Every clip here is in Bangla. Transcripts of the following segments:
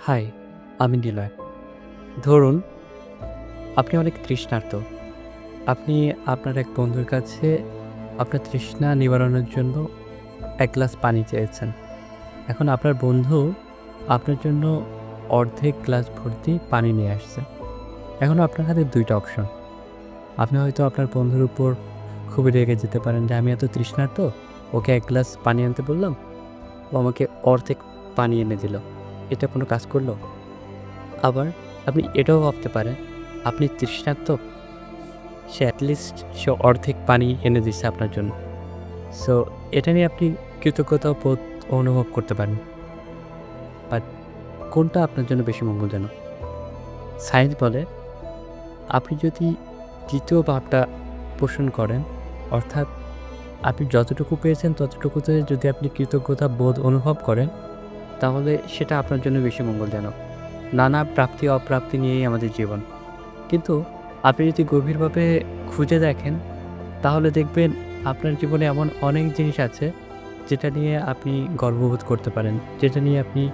হাই, আমি নিলয়। ধরুন আপনি অনেক তৃষ্ণার্ত। আপনি আপনার এক বন্ধুর কাছে আপনার তৃষ্ণা নিবারণের জন্য ১ গ্লাস পানি চেয়েছেন। এখন আপনার বন্ধু আপনার জন্য অর্ধেক গ্লাস ভর্তি পানি নিয়ে আসছে। এখন আপনার হাতে ২ টা অপশন। আপনি হয়তো আপনার বন্ধুর উপর খুবই রেগে যেতে পারেন যে, "আমি এত তৃষ্ণার্ত, ওকে ১ গ্লাস পানি আনতে বললাম, ও আমাকে অর্ধেক পানি এনে দিল। এটা কোনো কাজ করলো?" আবার আপনি এটাও ভাবতে পারেন, আপনি তৃষ্ণার্ত, সে অর্ধেক পানি এনে দিচ্ছে আপনার জন্য। সো এটা নিয়ে আপনি কৃতজ্ঞতা বোধ অনুভব করতে পারেন। বাট কোনটা আপনার জন্য বেশি মঙ্গলজনক? সায়েন্স বলে আপনি যদি ২য় ভাবটা পোষণ করেন, অর্থাৎ আপনি যতটুকু পেয়েছেন ততটুকুতে যদি আপনি কৃতজ্ঞতা বোধ অনুভব করেন, তাহলে সেটা আপনার জন্য বেশি মঙ্গলজনক। নানা প্রাপ্তি অপ্রাপ্তি নিয়েই আমাদের জীবন। কিন্তু আপনি যদি গভীরভাবে খুঁজে দেখেন, তাহলে দেখবেন আপনার জীবনে এমন অনেক জিনিস আছে যেটা নিয়ে আপনি গর্ববোধ করতে পারেন, যেটা নিয়ে আপনি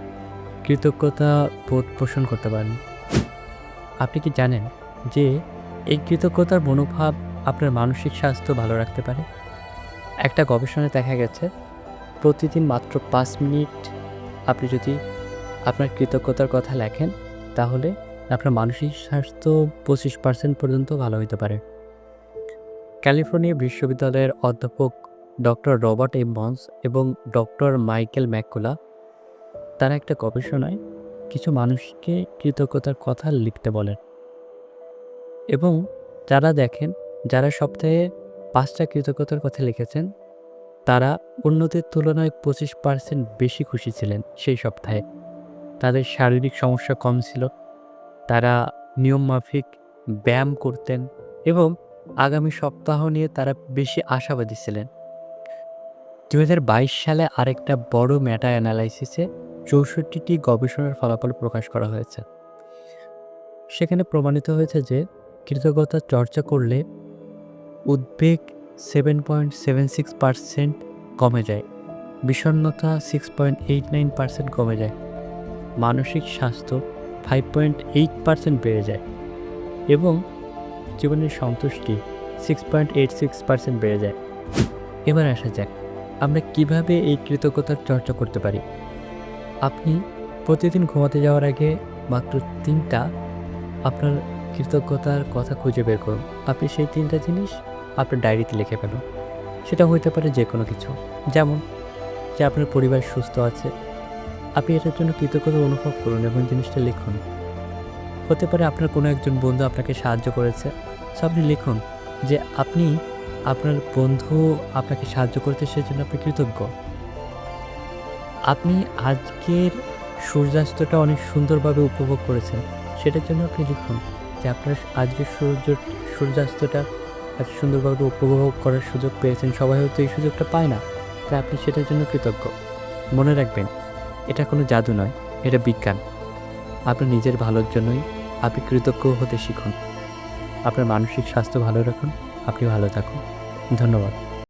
কৃতজ্ঞতা বোধ পোষণ করতে পারেন। আপনি কি জানেন যে এই কৃতজ্ঞতার মনোভাব আপনার মানসিক স্বাস্থ্য ভালো রাখতে পারে? একটা গবেষণায় দেখা গেছে প্রতিদিন মাত্র ৫ মিনিট আপনি যদি আপনার কৃতজ্ঞতার কথা লেখেন, তাহলে আপনার মানসিক স্বাস্থ্য ২৫% পর্যন্ত ভালো হইতে পারে। ক্যালিফোর্নিয়া বিশ্ববিদ্যালয়ের অধ্যাপক ডক্টর রবার্ট এম বন্স এবং ডক্টর মাইকেল ম্যাককুলা তারা একটা গবেষণায় কিছু মানুষকে কৃতজ্ঞতার কথা লিখতে বলেন এবং যারা দেখেন যারা সপ্তাহে ৫টা কৃতজ্ঞতার কথা লিখেছেন তারা অন্যদের তুলনায় ২৫% বেশি খুশি ছিলেন সেই সপ্তাহে। তাদের শারীরিক সমস্যা কম ছিল, তারা নিয়মমাফিক ব্যায়াম করতেন এবং আগামী সপ্তাহ নিয়ে তারা বেশি আশাবাদী ছিলেন। ২০২২ সালে আরেকটা বড় মেটা অ্যানালাইসিসে ৬৪টি গবেষণার ফলাফল প্রকাশ করা হয়েছে। সেখানে প্রমাণিত হয়েছে যে কৃতজ্ঞতা চর্চা করলে উদ্বেগ 7.76% কমে যায়, বিষণ্ণতা 6.89% কমে যায়, মানসিক স্বাস্থ্য 5.8% বেড়ে যায় এবং জীবনের সন্তুষ্টি 6.86% বেড়ে যায়। এবার আসা যাক আমরা কিভাবে এই কৃতজ্ঞতার চর্চা করতে পারি। আপনি প্রতিদিন ঘুমাতে যাওয়ার আগে মাত্র ৩টা আপনার কৃতজ্ঞতার কথা খুঁজে বের করুন। আপনি সেই ৩টা জিনিস আপনার ডায়েরিতে লিখে ফেলুন। সেটা হইতে পারে যে কোনো কিছু। যেমন যে আপনার পরিবার সুস্থ আছে। আপনি এটার জন্য কৃতজ্ঞতা অনুভব করুন এবং জিনিসটা লিখুন। হতে পারে আপনার কোনো একজন বন্ধু আপনাকে সাহায্য করেছে। সো আপনি লিখুন যে আপনি আপনার বন্ধু আপনাকে সাহায্য করেছে সেজন্য আপনি কৃতজ্ঞ। আপনি আজকের সূর্যাস্তটা অনেক সুন্দরভাবে উপভোগ করেছেন। সেটার জন্য আপনি লিখুন যে আপনার আজকের সূর্যাস্তটা এত সুন্দরভাবে উপভোগ করার সুযোগ পেয়েছেন। সবাই হয়তো এই সুযোগটা পায় না। তাই আপনি সেটার জন্য কৃতজ্ঞ। মনে রাখবেন, এটা কোনো জাদু নয়, এটা বিজ্ঞান। আপনার নিজের ভালোর জন্যই আপনি কৃতজ্ঞ হতে শিখুন। আপনার মানসিক স্বাস্থ্য ভালো রাখুন, আপনি ভালো থাকুন। ধন্যবাদ।